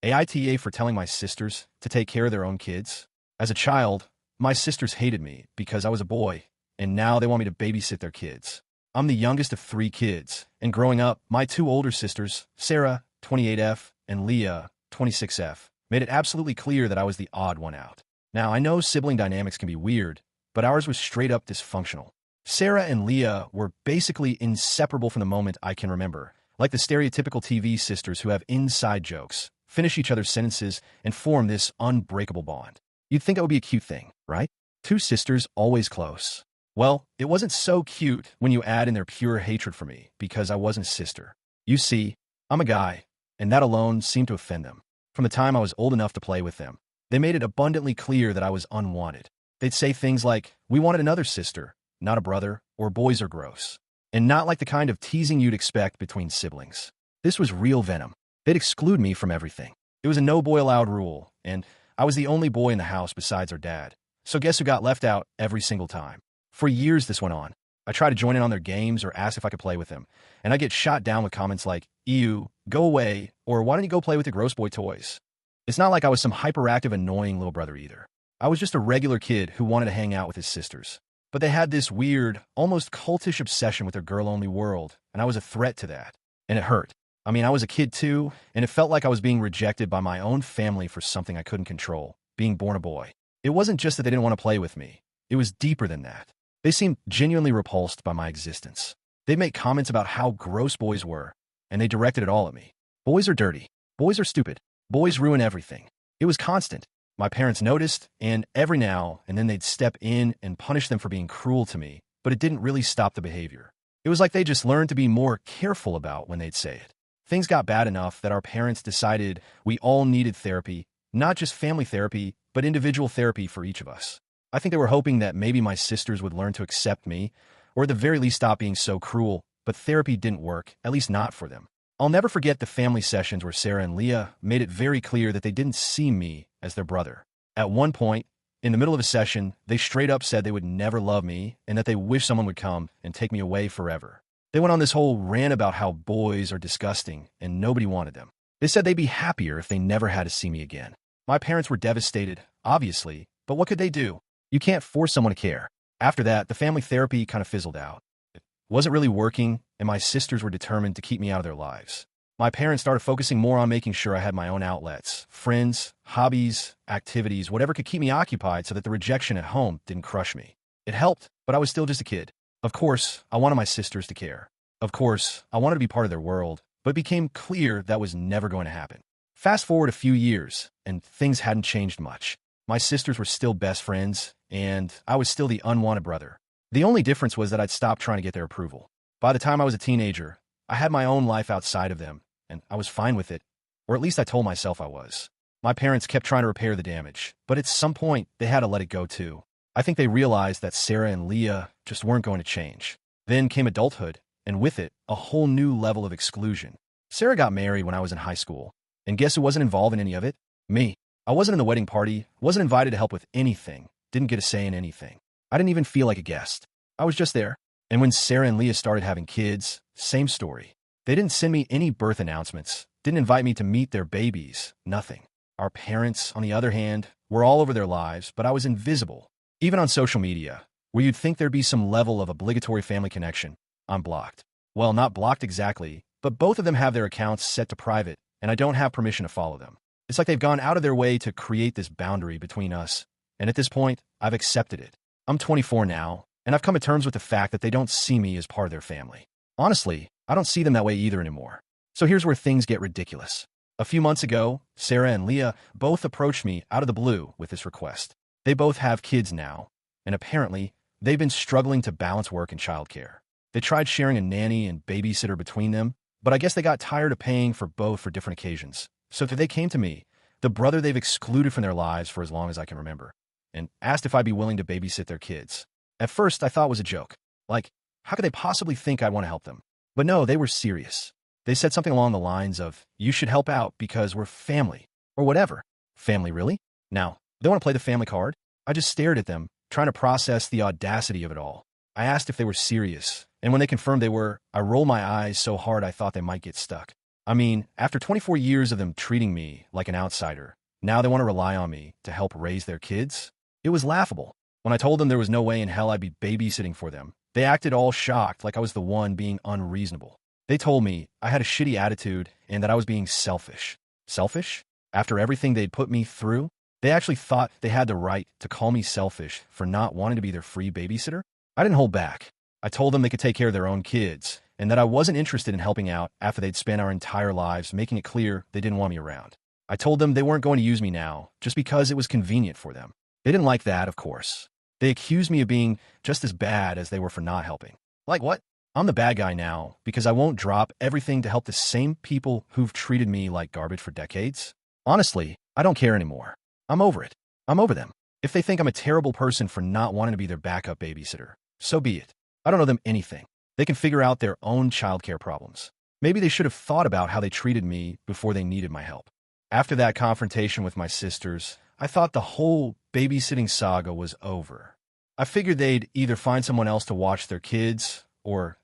AITA for telling my sisters to take care of their own kids. As a child, my sisters hated me because I was a boy, and now they want me to babysit their kids. I'm the youngest of 3 kids, and growing up, my 2 older sisters, Sarah, 28F, and Leah, 26F, made it absolutely clear that I was the odd one out. Now, I know sibling dynamics can be weird, but ours was straight up dysfunctional. Sarah and Leah were basically inseparable from the moment I can remember, like the stereotypical TV sisters who have inside jokes, finish each other's sentences, and form this unbreakable bond. You'd think that would be a cute thing, right? 2 sisters always close. Well, it wasn't so cute when you add in their pure hatred for me, because I wasn't a sister. You see, I'm a guy, and that alone seemed to offend them. From the time I was old enough to play with them, they made it abundantly clear that I was unwanted. They'd say things like, "We wanted another sister, not a brother," or "boys are gross." And not like the kind of teasing you'd expect between siblings. This was real venom. They'd exclude me from everything. It was a no boy allowed rule, and I was the only boy in the house besides our dad. So guess who got left out every single time? For years this went on. I tried to join in on their games or ask if I could play with them, and I get shot down with comments like, "Ew, go away," or "Why don't you go play with the gross boy toys?" It's not like I was some hyperactive, annoying little brother either. I was just a regular kid who wanted to hang out with his sisters. But they had this weird, almost cultish obsession with their girl-only world, and I was a threat to that. And it hurt. I mean, I was a kid too, and it felt like I was being rejected by my own family for something I couldn't control, being born a boy. It wasn't just that they didn't want to play with me. It was deeper than that. They seemed genuinely repulsed by my existence. They'd make comments about how gross boys were, and they directed it all at me. Boys are dirty. Boys are stupid. Boys ruin everything. It was constant. My parents noticed, and every now and then they'd step in and punish them for being cruel to me, but it didn't really stop the behavior. It was like they just learned to be more careful about when they'd say it. Things got bad enough that our parents decided we all needed therapy, not just family therapy, but individual therapy for each of us. I think they were hoping that maybe my sisters would learn to accept me, or at the very least stop being so cruel, but therapy didn't work, at least not for them. I'll never forget the family sessions where Sarah and Leah made it very clear that they didn't see me as their brother. At one point, in the middle of a session, they straight up said they would never love me and that they wish someone would come and take me away forever. They went on this whole rant about how boys are disgusting and nobody wanted them. They said they'd be happier if they never had to see me again. My parents were devastated, obviously, but what could they do? You can't force someone to care. After that, the family therapy kind of fizzled out. It wasn't really working, and my sisters were determined to keep me out of their lives. My parents started focusing more on making sure I had my own outlets, friends, hobbies, activities, whatever could keep me occupied so that the rejection at home didn't crush me. It helped, but I was still just a kid. Of course, I wanted my sisters to care. Of course, I wanted to be part of their world, but it became clear that was never going to happen. Fast forward a few years, and things hadn't changed much. My sisters were still best friends, and I was still the unwanted brother. The only difference was that I'd stopped trying to get their approval. By the time I was a teenager, I had my own life outside of them, and I was fine with it, or at least I told myself I was. My parents kept trying to repair the damage, but at some point, they had to let it go too. I think they realized that Sarah and Leah just weren't going to change. Then came adulthood, and with it, a whole new level of exclusion. Sarah got married when I was in high school, and guess who wasn't involved in any of it? Me. I wasn't in the wedding party, wasn't invited to help with anything, didn't get a say in anything. I didn't even feel like a guest. I was just there. And when Sarah and Leah started having kids, same story. They didn't send me any birth announcements, didn't invite me to meet their babies, nothing. Our parents, on the other hand, were all over their lives, but I was invisible. Even on social media, where you'd think there'd be some level of obligatory family connection, I'm blocked. Well, not blocked exactly, but both of them have their accounts set to private, and I don't have permission to follow them. It's like they've gone out of their way to create this boundary between us, and at this point, I've accepted it. I'm 24 now, and I've come to terms with the fact that they don't see me as part of their family. Honestly, I don't see them that way either anymore. So here's where things get ridiculous. A few months ago, Sarah and Leah both approached me out of the blue with this request. They both have kids now, and apparently, they've been struggling to balance work and childcare. They tried sharing a nanny and babysitter between them, but I guess they got tired of paying for both for different occasions. So they came to me, the brother they've excluded from their lives for as long as I can remember, and asked if I'd be willing to babysit their kids. At first, I thought it was a joke. Like, how could they possibly think I'd want to help them? But no, they were serious. They said something along the lines of, "You should help out because we're family," or whatever. Family, really? Now, they want to play the family card? I just stared at them, trying to process the audacity of it all. I asked if they were serious, and when they confirmed they were, I rolled my eyes so hard I thought they might get stuck. I mean, after 24 years of them treating me like an outsider, now they want to rely on me to help raise their kids? It was laughable. When I told them there was no way in hell I'd be babysitting for them, they acted all shocked like I was the one being unreasonable. They told me I had a shitty attitude and that I was being selfish. Selfish? After everything they'd put me through? They actually thought they had the right to call me selfish for not wanting to be their free babysitter? I didn't hold back. I told them they could take care of their own kids, and that I wasn't interested in helping out after they'd spent our entire lives making it clear they didn't want me around. I told them they weren't going to use me now just because it was convenient for them. They didn't like that, of course. They accused me of being just as bad as they were for not helping. Like what? I'm the bad guy now because I won't drop everything to help the same people who've treated me like garbage for decades? Honestly, I don't care anymore. I'm over it. I'm over them. If they think I'm a terrible person for not wanting to be their backup babysitter, so be it. I don't owe them anything. They can figure out their own childcare problems. Maybe they should have thought about how they treated me before they needed my help. After that confrontation with my sisters, I thought the whole babysitting saga was over. I figured they'd either find someone else to watch their kids or,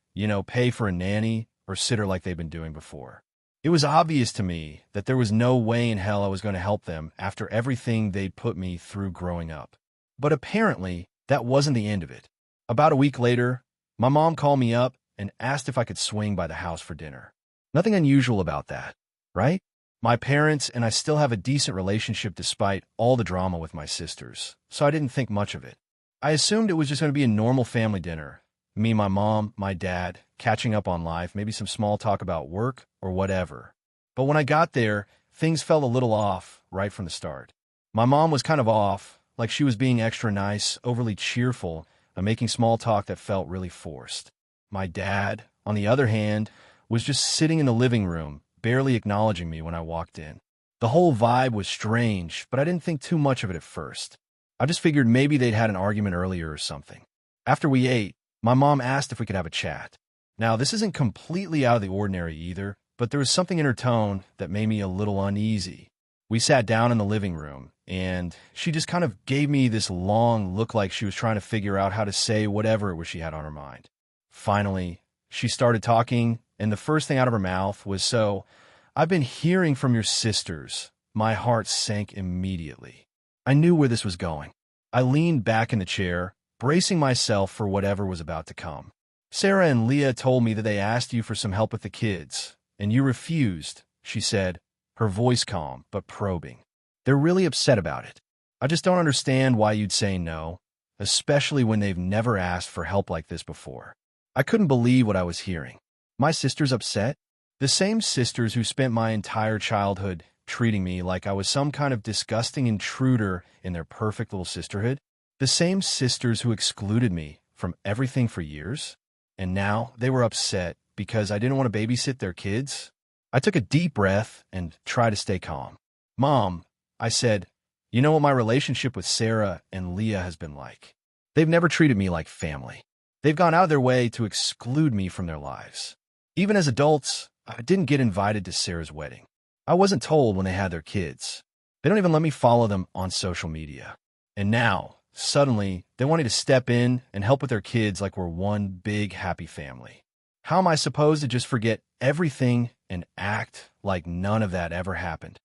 pay for a nanny or sitter like they've been doing before. It was obvious to me that there was no way in hell I was going to help them after everything they'd put me through growing up. But apparently, that wasn't the end of it. About a week later, my mom called me up and asked if I could swing by the house for dinner. Nothing unusual about that, right? My parents and I still have a decent relationship despite all the drama with my sisters, so I didn't think much of it. I assumed it was just going to be a normal family dinner. Me, my mom, my dad, catching up on life, maybe some small talk about work or whatever. But when I got there, things felt a little off right from the start. My mom was kind of off, like she was being extra nice, overly cheerful, and making small talk that felt really forced. My dad, on the other hand, was just sitting in the living room, barely acknowledging me when I walked in. The whole vibe was strange, but I didn't think too much of it at first. I just figured maybe they'd had an argument earlier or something. After we ate, my mom asked if we could have a chat. Now, this isn't completely out of the ordinary either, but there was something in her tone that made me a little uneasy. We sat down in the living room, and she just kind of gave me this long look like she was trying to figure out how to say whatever it was she had on her mind. Finally, she started talking, and the first thing out of her mouth was, "So, I've been hearing from your sisters." My heart sank immediately. I knew where this was going. I leaned back in the chair, bracing myself for whatever was about to come. "Sarah and Leah told me that they asked you for some help with the kids, and you refused," she said, her voice calm but probing. "They're really upset about it. I just don't understand why you'd say no, especially when they've never asked for help like this before." I couldn't believe what I was hearing. My sisters upset? The same sisters who spent my entire childhood treating me like I was some kind of disgusting intruder in their perfect little sisterhood? The same sisters who excluded me from everything for years? And now they were upset because I didn't want to babysit their kids? I took a deep breath and tried to stay calm. "Mom," I said, "you know what my relationship with Sarah and Leah has been like. They've never treated me like family. They've gone out of their way to exclude me from their lives. Even as adults, I didn't get invited to Sarah's wedding. I wasn't told when they had their kids. They don't even let me follow them on social media. And now, suddenly, they wanted to step in and help with their kids like we're one big happy family. How am I supposed to just forget everything and act like none of that ever happened?"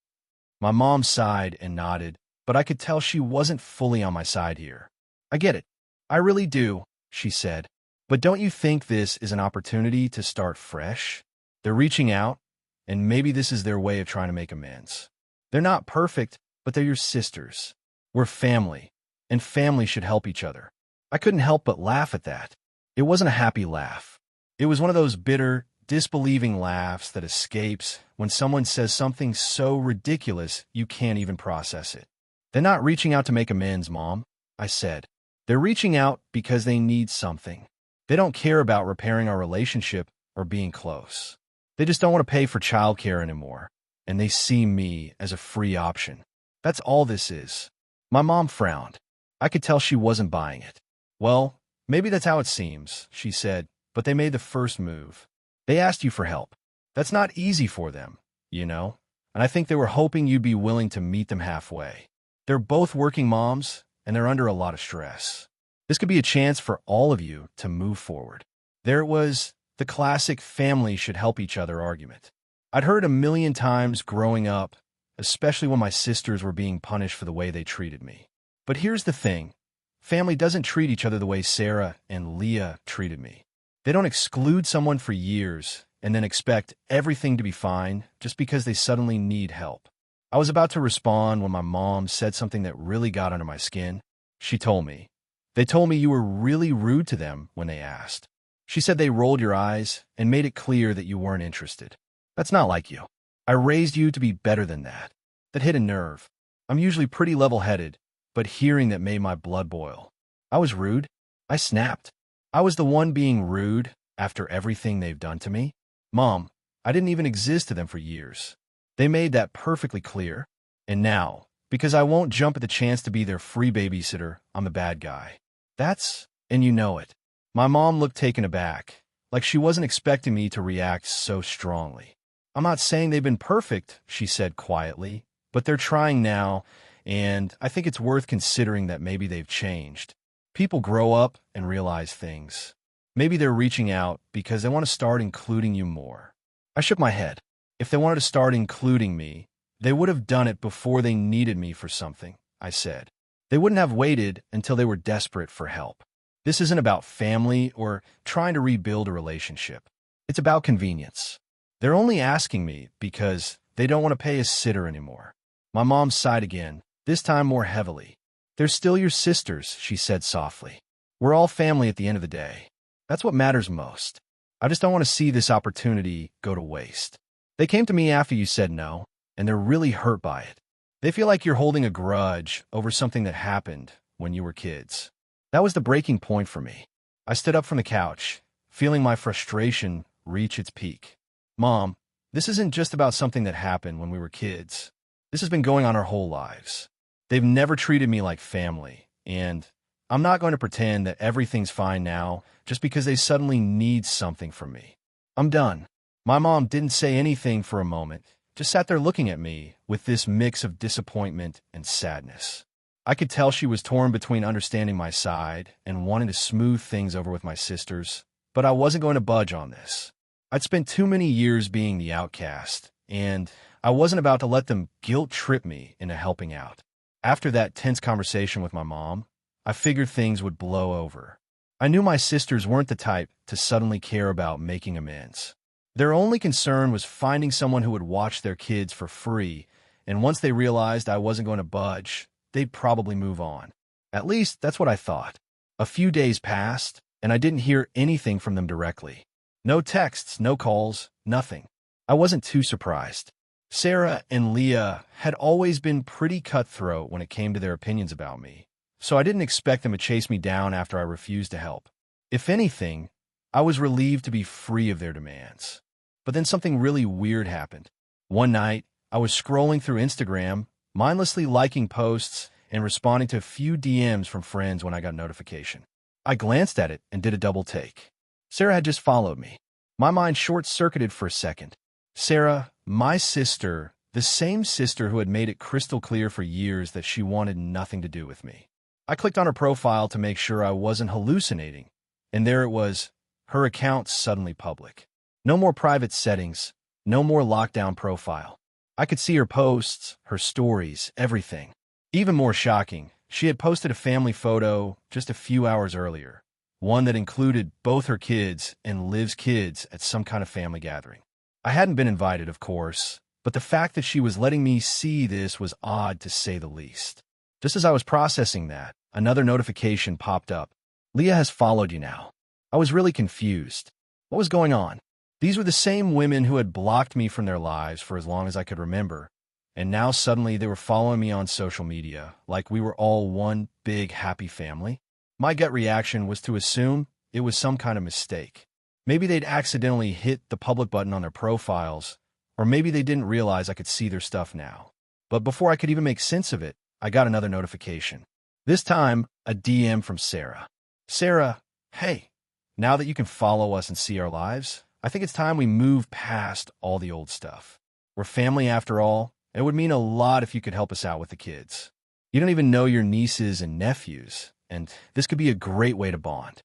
My mom sighed and nodded, but I could tell she wasn't fully on my side here. "I get it. I really do," she said. "But don't you think this is an opportunity to start fresh? They're reaching out, and maybe this is their way of trying to make amends. They're not perfect, but they're your sisters. We're family, and family should help each other." I couldn't help but laugh at that. It wasn't a happy laugh. It was one of those bitter, disbelieving laughs that escapes when someone says something so ridiculous you can't even process it. "They're not reaching out to make amends, Mom," I said. "They're reaching out because they need something. They don't care about repairing our relationship or being close. They just don't want to pay for childcare anymore, and they see me as a free option. That's all this is." My mom frowned. I could tell she wasn't buying it. "Well, maybe that's how it seems," she said, "but they made the first move. They asked you for help. That's not easy for them, and I think they were hoping you'd be willing to meet them halfway. They're both working moms, and they're under a lot of stress. This could be a chance for all of you to move forward." There it was, the classic family should help each other argument. I'd heard a million times growing up, especially when my sisters were being punished for the way they treated me. But here's the thing. Family doesn't treat each other the way Sarah and Leah treated me. They don't exclude someone for years and then expect everything to be fine just because they suddenly need help. I was about to respond when my mom said something that really got under my skin. She told me, "They told me you were really rude to them when they asked." She said they rolled your eyes and made it clear that you weren't interested. That's not like you. I raised you to be better than that. That hit a nerve. I'm usually pretty level-headed, but hearing that made my blood boil. I was rude. I snapped. I was the one being rude after everything they've done to me. Mom, I didn't even exist to them for years. They made that perfectly clear. And now, because I won't jump at the chance to be their free babysitter, I'm the bad guy. And you know it. My mom looked taken aback, like she wasn't expecting me to react so strongly. I'm not saying they've been perfect, she said quietly, but they're trying now, and I think it's worth considering that maybe they've changed. People grow up and realize things. Maybe they're reaching out because they want to start including you more. I shook my head. If they wanted to start including me, they would have done it before they needed me for something, I said. They wouldn't have waited until they were desperate for help. This isn't about family or trying to rebuild a relationship. It's about convenience. They're only asking me because they don't want to pay a sitter anymore. My mom sighed again, this time more heavily. They're still your sisters, she said softly. We're all family at the end of the day. That's what matters most. I just don't want to see this opportunity go to waste. They came to me after you said no, and they're really hurt by it. They feel like you're holding a grudge over something that happened when you were kids. That was the breaking point for me. I stood up from the couch, feeling my frustration reach its peak. Mom, this isn't just about something that happened when we were kids. This has been going on our whole lives. They've never treated me like family, and I'm not going to pretend that everything's fine now just because they suddenly need something from me. I'm done. My mom didn't say anything for a moment, just sat there looking at me with this mix of disappointment and sadness. I could tell she was torn between understanding my side and wanting to smooth things over with my sisters, but I wasn't going to budge on this. I'd spent too many years being the outcast, and I wasn't about to let them guilt-trip me into helping out. After that tense conversation with my mom, I figured things would blow over. I knew my sisters weren't the type to suddenly care about making amends. Their only concern was finding someone who would watch their kids for free, and once they realized I wasn't going to budge, they'd probably move on. At least, that's what I thought. A few days passed, and I didn't hear anything from them directly. No texts, no calls, nothing. I wasn't too surprised. Sarah and Leah had always been pretty cutthroat when it came to their opinions about me, so I didn't expect them to chase me down after I refused to help. If anything, I was relieved to be free of their demands. But then something really weird happened. One night, I was scrolling through Instagram, mindlessly liking posts and responding to a few DMs from friends when I got notification. I glanced at it and did a double take. Sarah had just followed me. My mind short-circuited for a second. Sarah, my sister, the same sister who had made it crystal clear for years that she wanted nothing to do with me. I clicked on her profile to make sure I wasn't hallucinating, and there it was, her account suddenly public. No more private settings, no more lockdown profile. I could see her posts, her stories, everything. Even more shocking, she had posted a family photo just a few hours earlier, one that included both her kids and Liv's kids at some kind of family gathering. I hadn't been invited, of course, but the fact that she was letting me see this was odd to say the least. Just as I was processing that, another notification popped up. Leah has followed you now. I was really confused. What was going on? These were the same women who had blocked me from their lives for as long as I could remember, and now suddenly they were following me on social media, like we were all one big happy family. My gut reaction was to assume it was some kind of mistake. Maybe they'd accidentally hit the public button on their profiles, or maybe they didn't realize I could see their stuff now. But before I could even make sense of it, I got another notification. This time, a DM from Sarah. Sarah, hey, now that you can follow us and see our lives, I think it's time we move past all the old stuff. We're family after all, and it would mean a lot if you could help us out with the kids. You don't even know your nieces and nephews, and this could be a great way to bond.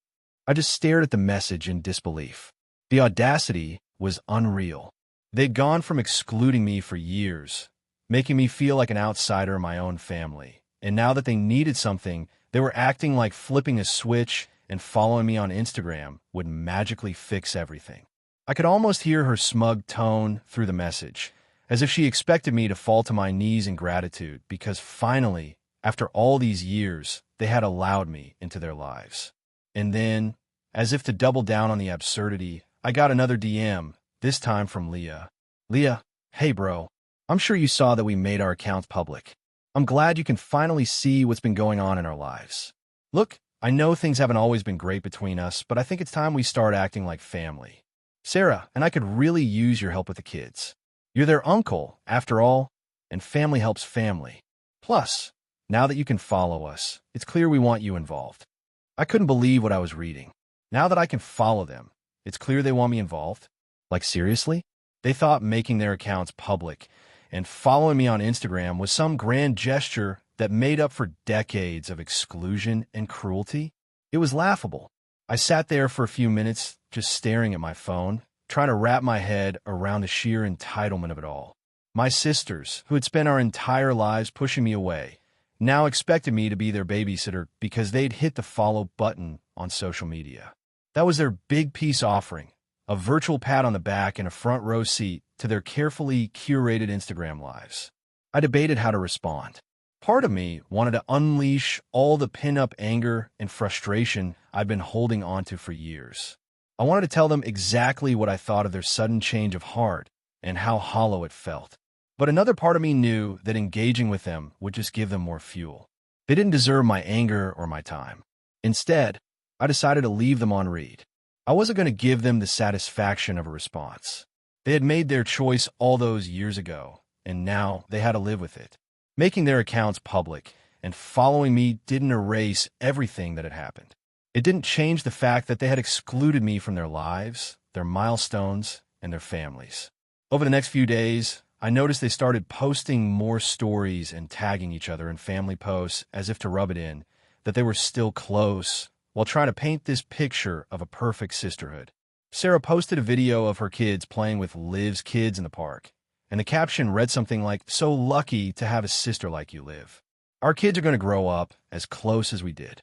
I just stared at the message in disbelief. The audacity was unreal. They'd gone from excluding me for years, making me feel like an outsider in my own family, and now that they needed something, they were acting like flipping a switch and following me on Instagram would magically fix everything. I could almost hear her smug tone through the message, as if she expected me to fall to my knees in gratitude because finally, after all these years, they had allowed me into their lives. And then, as if to double down on the absurdity, I got another DM, this time from Leah. Leah, hey bro, I'm sure you saw that we made our accounts public. I'm glad you can finally see what's been going on in our lives. Look, I know things haven't always been great between us, but I think it's time we start acting like family. Sarah and I could really use your help with the kids. You're their uncle, after all, and family helps family. Plus, now that you can follow us, it's clear we want you involved. I couldn't believe what I was reading. Now that I can follow them, it's clear they want me involved. Like seriously? They thought making their accounts public and following me on Instagram was some grand gesture that made up for decades of exclusion and cruelty. It was laughable. I sat there for a few minutes, just staring at my phone, trying to wrap my head around the sheer entitlement of it all. My sisters, who had spent our entire lives pushing me away, now expected me to be their babysitter because they'd hit the follow button on social media. That was their big peace offering, a virtual pat on the back and a front row seat to their carefully curated Instagram lives. I debated how to respond. Part of me wanted to unleash all the pin-up anger and frustration I'd been holding onto for years. I wanted to tell them exactly what I thought of their sudden change of heart and how hollow it felt. But another part of me knew that engaging with them would just give them more fuel. They didn't deserve my anger or my time. Instead, I decided to leave them on read. I wasn't going to give them the satisfaction of a response. They had made their choice all those years ago, and now they had to live with it. Making their accounts public and following me didn't erase everything that had happened. It didn't change the fact that they had excluded me from their lives, their milestones, and their families. Over the next few days, I noticed they started posting more stories and tagging each other in family posts as if to rub it in that they were still close, while trying to paint this picture of a perfect sisterhood. Sarah posted a video of her kids playing with Liv's kids in the park, and the caption read something like, "So lucky to have a sister like you, Liv. Our kids are going to grow up as close as we did."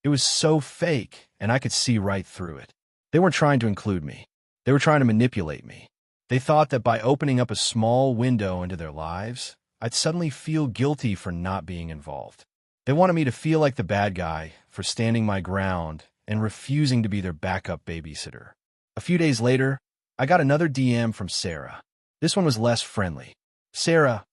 It was so fake, and I could see right through it. They weren't trying to include me. They were trying to manipulate me. They thought that by opening up a small window into their lives, I'd suddenly feel guilty for not being involved. They wanted me to feel like the bad guy for standing my ground and refusing to be their backup babysitter. A few days later, I got another DM from Sarah. This one was less friendly. "Sarah,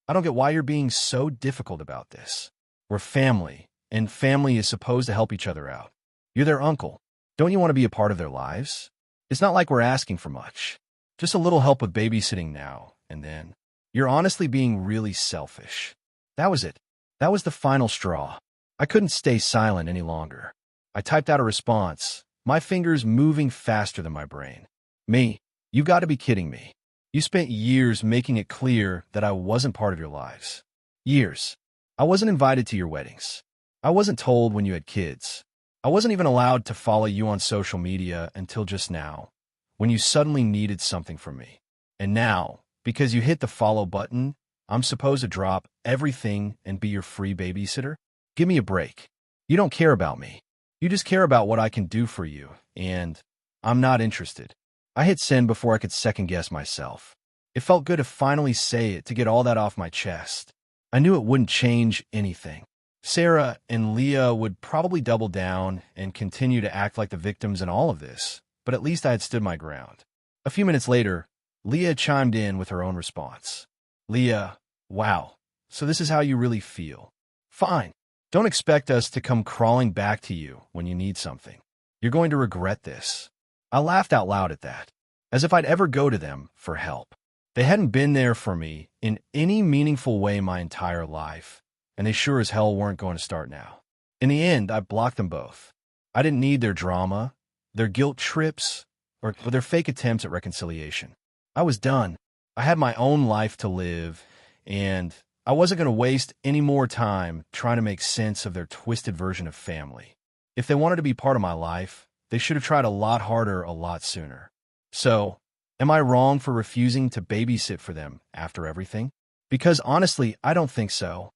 I don't get why you're being so difficult about this. We're family, and family is supposed to help each other out. You're their uncle. Don't you want to be a part of their lives? It's not like we're asking for much. Just a little help with babysitting now and then. You're honestly being really selfish." That was it. That was the final straw. I couldn't stay silent any longer. I typed out a response, my fingers moving faster than my brain. "Me, you've got to be kidding me. You spent years making it clear that I wasn't part of your lives. Years. I wasn't invited to your weddings. I wasn't told when you had kids. I wasn't even allowed to follow you on social media until just now, when you suddenly needed something from me. And now, because you hit the follow button, I'm supposed to drop everything and be your free babysitter? Give me a break. You don't care about me. You just care about what I can do for you, and I'm not interested." I hit send before I could second-guess myself. It felt good to finally say it, to get all that off my chest. I knew it wouldn't change anything. Sarah and Leah would probably double down and continue to act like the victims in all of this, but at least I had stood my ground. A few minutes later, Leah chimed in with her own response. "Leah, wow, so this is how you really feel. Fine. Don't expect us to come crawling back to you when you need something. You're going to regret this." I laughed out loud at that, as if I'd ever go to them for help. They hadn't been there for me in any meaningful way my entire life, and they sure as hell weren't going to start now. In the end, I blocked them both. I didn't need their drama, their guilt trips, or their fake attempts at reconciliation. I was done. I had my own life to live, and I wasn't going to waste any more time trying to make sense of their twisted version of family. If they wanted to be part of my life, they should have tried a lot harder a lot sooner. So, Am I wrong for refusing to babysit for them after everything? Because honestly, I don't think so.